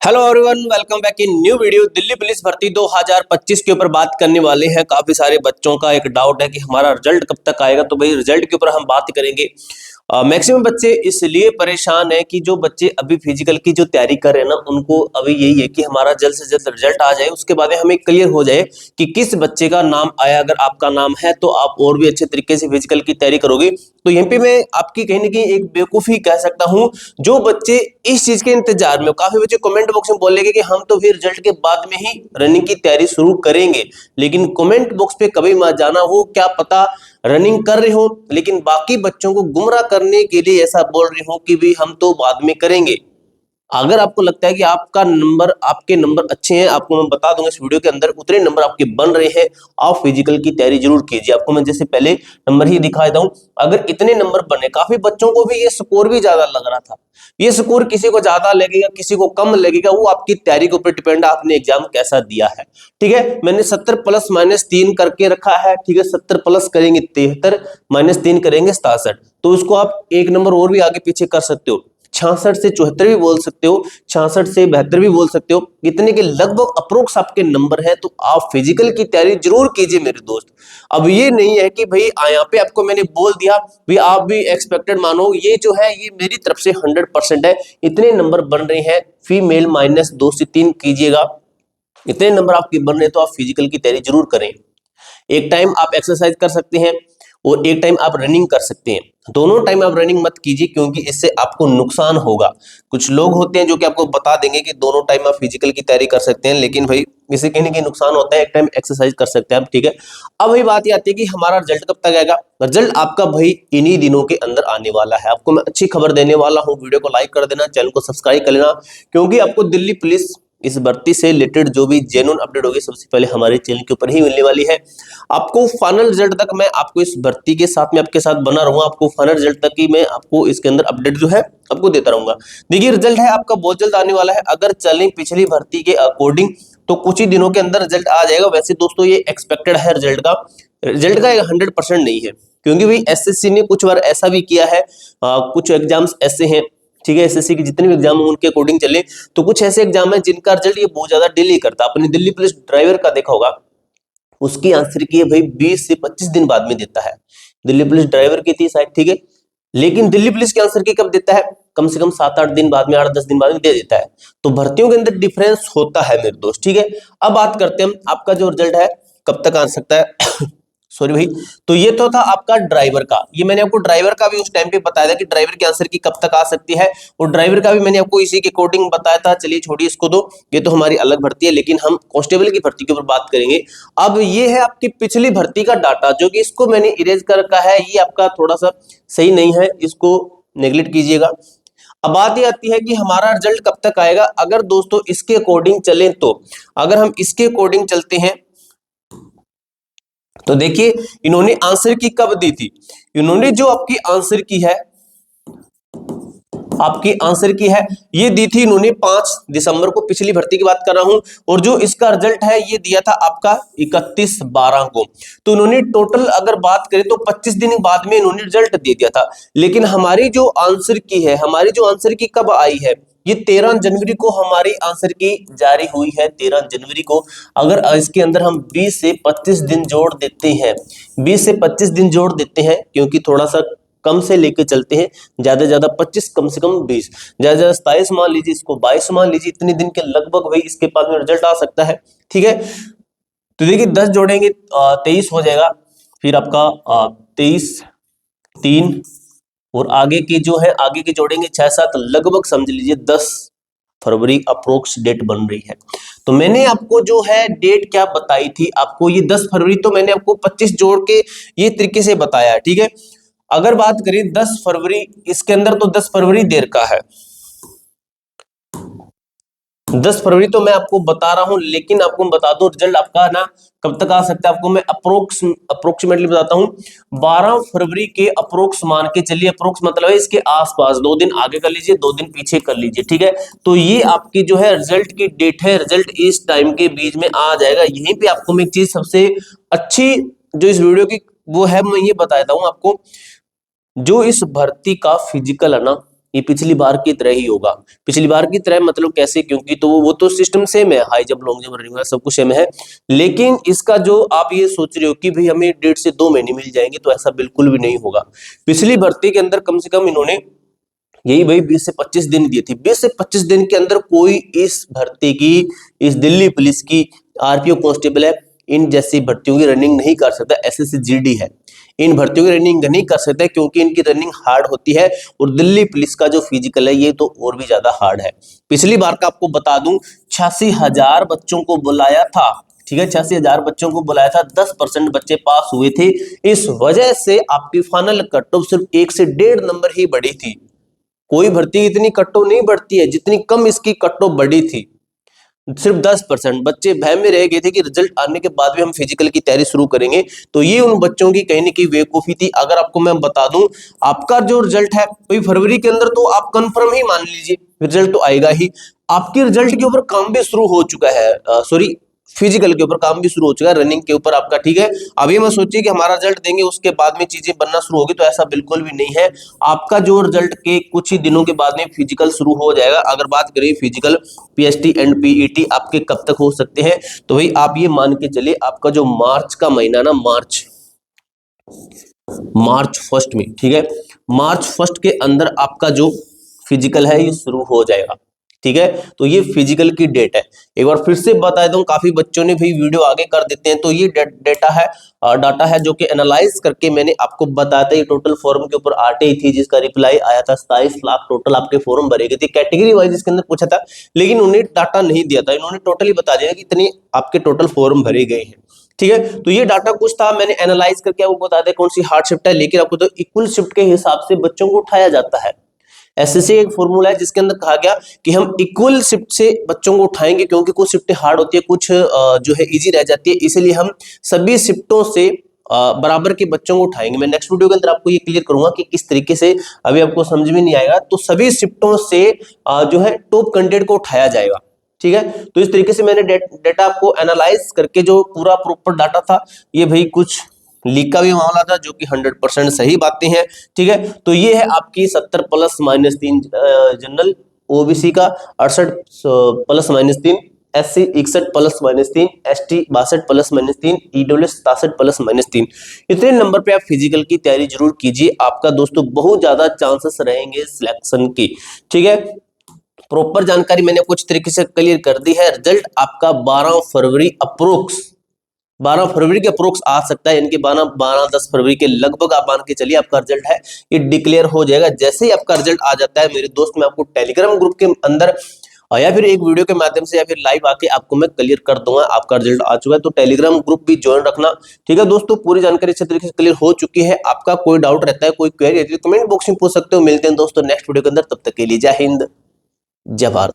Hello everyone, welcome back in new video. Delhi police भर्ती 2025 के ऊपर बात करने वाले हैं। काफी सारे बच्चों का एक डाउट है कि हमारा रिजल्ट कब तक आएगा, तो भाई रिजल्ट के ऊपर हम बात करेंगे। मैक्सिमम बच्चे इसलिए परेशान है कि जो बच्चे अभी फिजिकल की जो तैयारी कर रहे हैं ना, उनको अभी यही है कि हमारा जल्द से जल्द रिजल्ट आ जाए, उसके बाद हमें क्लियर हो जाए कि किस बच्चे का नाम आया। अगर आपका नाम है तो आप और भी अच्छे तरीके से फिजिकल की तैयारी करोगे। तो यहीं पे मैं आपकी कहीं ना कहीं एक बेवकूफी कह सकता हूं, जो बच्चे इस चीज के इंतजार में, काफी बच्चे कमेंट बॉक्स में बोलेंगे कि हम तो फिर रिजल्ट के बाद में ही रनिंग की तैयारी शुरू करेंगे। लेकिन कमेंट बॉक्स पे कभी मत जाना, वो क्या पता रनिंग कर रहे हो लेकिन बाकी बच्चों को गुमराह करने के लिए ऐसा बोल रहे हो कि भी हम तो बाद में करेंगे। अगर आपको लगता है कि आपके नंबर अच्छे हैं, आपको मैं बता दूंगा इस वीडियो के अंदर उतने नंबर आपके बन रहे हैं, आप फिजिकल की तैयारी जरूर कीजिए। आपको मैं जैसे पहले नंबर ही दिखा देता हूं। अगर इतने नंबर बने, काफी बच्चों को भी ये स्कोर भी ज्यादा लग रहा था। ये स्कोर किसी को ज्यादा लगेगा, किसी को कम लगेगा, वो आपकी तैयारी के ऊपर डिपेंड है, आपने एग्जाम कैसा दिया है। ठीक है, मैंने 70 प्लस माइनस 3 करके रखा है। ठीक है, 70 प्लस करेंगे 73, माइनस 3 करेंगे 67, तो उसको आप एक नंबर और भी आगे पीछे कर सकते हो। 66 से 74 भी बोल सकते हो, 66 से 72 भी बोल सकते हो। इतने के लगभग अप्रोक्स आपके नंबर है, तो आप फिजिकल की तैयारी जरूर कीजिए मेरे दोस्त। अब ये नहीं है कि भाई यहाँ पे आपको मैंने बोल दिया भी आप भी एक्सपेक्टेड मानो। ये जो है ये मेरी तरफ से 100% है। इतने नंबर बन रहे हैं, फीमेल माइनस 2 से 3 कीजिएगा। इतने नंबर आपके बन रहे हैं तो आप फिजिकल की तैयारी जरूर करें। एक टाइम आप एक्सरसाइज कर सकते हैं और एक टाइम आप रनिंग कर सकते हैं। दोनों टाइम आप रनिंग मत कीजिए, क्योंकि इससे आपको नुकसान होगा। कुछ लोग होते हैं जो कि आपको बता देंगे कि दोनों टाइम आप फिजिकल की तैयारी कर सकते हैं, लेकिन भाई इससे कहीं ना कहीं नुकसान होता है। एक टाइम एक्सरसाइज कर सकते हैं आप। ठीक है, अब वही बात ये आती है कि हमारा रिजल्ट कब तक आएगा। रिजल्ट आपका भाई इन्हीं दिनों के अंदर आने वाला है। आपको मैं अच्छी खबर देने वाला हूँ। वीडियो को लाइक कर देना, चैनल को सब्सक्राइब कर लेना, क्योंकि आपको दिल्ली पुलिस इस भर्ती से रिलेटेड जो भी जेन्युइन अपडेट होगी सबसे पहले हमारे चैनल के ऊपर ही मिलने वाली है। आपको फाइनल रिजल्ट तक मैं आपको इस भर्ती के साथ में आपके साथ बना रहूंगा। आपको फाइनल रिजल्ट तक ही मैं आपको इसके अंदर अपडेट जो है आपको देता रहूंगा। देखिए, रिजल्ट है आपका बहुत जल्द आने वाला है। अगर चलें पिछली भर्ती के अकॉर्डिंग तो कुछ ही दिनों के अंदर रिजल्ट आ जाएगा। वैसे दोस्तों ये एक्सपेक्टेड है रिजल्ट का 100% नहीं है, क्योंकि भाई एसएससी ने कुछ बार ऐसा भी किया है। कुछ एग्जाम्स ऐसे हैं, ठीक है, एसएससी के जितने भी एग्जाम उनके अकॉर्डिंग चले, तो कुछ ऐसे एग्जाम है जिनका रिजल्ट ये बहुत ज्यादा डिले करता है। अपने दिल्ली पुलिस ड्राइवर का देखा होगा, उसकी आंसर की भाई 20 से 25 दिन बाद में देता है। दिल्ली पुलिस ड्राइवर की थी शायद, ठीक है, लेकिन दिल्ली पुलिस की आंसर की कब देता है, कम से कम 7-8 दिन बाद में, 8-10 दिन बाद में दे देता है। तो भर्तियों के अंदर डिफरेंस होता है मेरे दोस्त। ठीक है, अब बात करते हैं आपका जो रिजल्ट है कब तक आ सकता है। सॉरी भाई, तो ये तो था आपका ड्राइवर का। ये मैंने आपको ड्राइवर का भी उस टाइम पे बताया था कि ड्राइवर की आंसर की कब तक आ सकती है, और ड्राइवर का भी मैंने आपको इसी के अकॉर्डिंग बताया था। चलिए छोड़िए इसको, दो ये तो हमारी अलग भर्ती है, लेकिन हम कांस्टेबल की भर्ती के ऊपर बात करेंगे। अब ये है आपकी पिछली भर्ती का डाटा, जो कि इसको मैंने इरेज कर रखा है। ये आपका थोड़ा सा सही नहीं है, इसको नेग्लेक्ट कीजिएगा। अब बात ये आती है कि हमारा रिजल्ट कब तक आएगा। अगर दोस्तों इसके अकॉर्डिंग चलें, तो अगर हम इसके अकॉर्डिंग चलते हैं तो देखिए इन्होंने आंसर की कब दी थी। इन्होंने जो आपकी आंसर की है, ये दी थी इन्होंने 5 दिसंबर को, पिछली भर्ती की बात कर रहा हूं। और जो इसका रिजल्ट है ये दिया था आपका 31/12 को। तो इन्होंने टोटल अगर बात करें तो 25 दिन बाद में इन्होंने रिजल्ट दे दिया था। लेकिन हमारी जो आंसर की कब आई है, ये 13 जनवरी को हमारी आंसर की जारी हुई है। 13 जनवरी को। अगर इसके अंदर हम 20 से 25 दिन जोड़ देते हैं, 20 से 25 दिन जोड़ देते हैं, क्योंकि थोड़ा सा कम से लेके चलते हैं, ज्यादा से ज्यादा 25, कम से कम 20, ज्यादा से ज्यादा 27 मान लीजिए, इसको 22 मान लीजिए। इतने दिन के लगभग भाई इसके पास में रिजल्ट आ सकता है। ठीक है, तो देखिए 10 जोड़ेंगे 23 हो जाएगा। फिर आपका 23, 3 और आगे की जो है आगे की जोड़ेंगे 6-7, लगभग समझ लीजिए 10 फरवरी अप्रोक्स डेट बन रही है। तो मैंने आपको जो है डेट क्या बताई थी, आपको ये 10 फरवरी, तो मैंने आपको 25 जोड़ के ये तरीके से बताया है। ठीक है, अगर बात करें 10 फरवरी, इसके अंदर तो 10 फरवरी देर का है। 10 फरवरी तो मैं आपको बता रहा हूं, लेकिन आपको मैं बता दूं रिजल्ट आपका ना कब तक आ सकता है, आपको मैं अप्रोक्सीमेटली बताता हूं। 12 फरवरी के अप्रोक्स मान के चलिए। अप्रोक्स मतलब है इसके आसपास, 2 दिन आगे कर लीजिए, 2 दिन पीछे कर लीजिए। ठीक है, तो ये आपकी जो है रिजल्ट की डेट है। रिजल्ट इस टाइम के बीच में आ जाएगा। यहीं पे आपको मैं एक चीज सबसे अच्छी जो इस वीडियो की वो है, मैं ये बता देता हूं आपको। जो इस भर्ती का फिजिकल है ना, ये पिछली बार की तरह ही होगा। पिछली बार की तरह मतलब कैसे, क्योंकि तो वो तो सिस्टम सेम है, high jump, long jump, running वगैरह सब कुछ सेम है, लेकिन इसका जो आप ये सोच रहे हो कि भाई हमें 1.5 से 2 महीने मिल जाएंगे, तो ऐसा बिल्कुल भी नहीं होगा। पिछली भर्ती के अंदर कम से कम इन्होंने यही भाई 20 से 25 दिन दिए थे। 20 से 25 दिन के अंदर कोई इस भर्ती की, इस दिल्ली पुलिस की, आरपीओ कांस्टेबल है, इन जैसी भर्तियों की रनिंग नहीं कर सकता। एसएससी जीडी है, इन भर्तियों की रनिंग नहीं कर सकता क्योंकि इनकी रनिंग हार्ड होती है, और दिल्ली पुलिस का जो फिजिकल है ये तो और भी ज्यादा हार्ड है। पिछली बार का आपको बता दूं 86,000 बच्चों को बुलाया था, ठीक है, 86,000 बच्चों को बुलाया था, 10% बच्चे पास हुए थे। इस वजह से आपकी फाइनल कट ऑफ सिर्फ 1 से 1.5 नंबर ही बढ़ी थी। कोई भर्ती इतनी कट ऑफ नहीं बढ़ती है जितनी कम इसकी कट ऑफ बढ़ी थी। सिर्फ 10% बच्चे भय में रह गए थे कि रिजल्ट आने के बाद भी हम फिजिकल की तैयारी शुरू करेंगे, तो ये उन बच्चों की कहीं ना कहीं बेवकूफी थी। अगर आपको मैं बता दूं, आपका जो रिजल्ट है भाई फरवरी के अंदर तो आप कंफर्म ही मान लीजिए रिजल्ट तो आएगा ही। आपके रिजल्ट के ऊपर काम भी शुरू हो चुका है, सॉरी फिजिकल के ऊपर काम भी शुरू हो चुका है, रनिंग के ऊपर आपका, ठीक है। अभी मैं सोचिए कि हमारा रिजल्ट देंगे उसके बाद में चीजें बनना शुरू होगी, तो ऐसा बिल्कुल भी नहीं है। आपका जो रिजल्ट के कुछ ही दिनों के बाद में फिजिकल शुरू हो जाएगा। अगर बात करें फिजिकल, पीएसटी एंड पीईटी आपके कब तक हो सकते हैं, तो भाई आप ये मान के चलिए आपका जो मार्च का महीना ना, मार्च फर्स्ट में, ठीक है, मार्च फर्स्ट के अंदर आपका जो फिजिकल है ये शुरू हो जाएगा, ठीक है। तो ये फिजिकल की डेट है। एक बार फिर से बता दूं, काफी बच्चों ने भी वीडियो आगे कर देते हैं, तो ये डाटा है जो कि एनालाइज करके मैंने आपको बताया था। ये टोटल फॉर्म के ऊपर आरटीआई थी जिसका रिप्लाई आया था, 27 लाख टोटल आपके फॉर्म भरे गए थे, कैटेगरी वाइज इसके अंदर पूछा था, लेकिन उन्हें डाटा नहीं दिया था, इन्होंने टोटली बता दिया कि इतने आपके टोटल फॉर्म भरे गए हैं, ठीक है। तो ये डाटा कुछ था, मैंने एनालाइज करके आपको बता दिया कौन सी हार्ड शिफ्ट है, लेकिन आपको तो इक्वल शिफ्ट के हिसाब से बच्चों को उठाया जाता है। एसएससी एक फॉर्मूला है जिसके अंदर कहा गया कि हम इक्वल शिफ्ट से बच्चों को उठाएंगे, क्योंकि कुछ शिफ्टें हार्ड होती है, कुछ जो है इजी रह जाती है, इसलिए हम सभी शिफ्टों से बराबर के बच्चों को उठाएंगे। मैं नेक्स्ट वीडियो के अंदर आपको ये क्लियर करूंगा कि किस तरीके से, अभी आपको समझ में नहीं आएगा। तो सभी शिफ्टों से जो है टॉप कैंडिडेट को उठाया जाएगा, ठीक है। तो इस तरीके से मैंने डेटा आपको एनालाइज करके, जो पूरा प्रॉपर डाटा था, ये भाई कुछ लीक का भी मामला था जो कि 100% सही बातें हैं, ठीक है। तो ये है आपकी 70 प्लस माइनस 3 जनरल ओबीसी का, 68 plus minus 3 SC, 61 plus minus 3 ST, 62 plus minus 3 EWS, 67 plus minus 3। इतने नंबर पे आप फिजिकल की तैयारी जरूर कीजिए, आपका दोस्तों बहुत ज्यादा चांसेस रहेंगे सिलेक्शन की, ठीक है। प्रॉपर जानकारी मैंने कुछ तरीके से क्लियर कर दी है। रिजल्ट आपका 12 फरवरी अप्रोक्स, 12 फरवरी के अप्रोक्स आ सकता है, इनके 10 फरवरी के लगभग आप मान के चलिए आपका रिजल्ट है ये डिक्लेयर हो जाएगा। जैसे ही आपका रिजल्ट आ जाता है मेरे दोस्त, मैं आपको टेलीग्राम ग्रुप के अंदर या फिर एक वीडियो के माध्यम से या फिर लाइव आके आपको मैं क्लियर कर दूंगा आपका रिजल्ट आ चुका है। तो टेलीग्राम ग्रुप भी ज्वाइन रखना, ठीक है दोस्तों। पूरी जानकारी अच्छे तरीके से क्लियर हो चुकी है। आपका कोई डाउट रहता है, कोई क्वेरी रहती है, कमेंट बॉक्स में पूछ सकते हो। मिलते हैं दोस्तों नेक्स्ट वीडियो के अंदर, तब तक के लिए जय हिंद, जय भारत।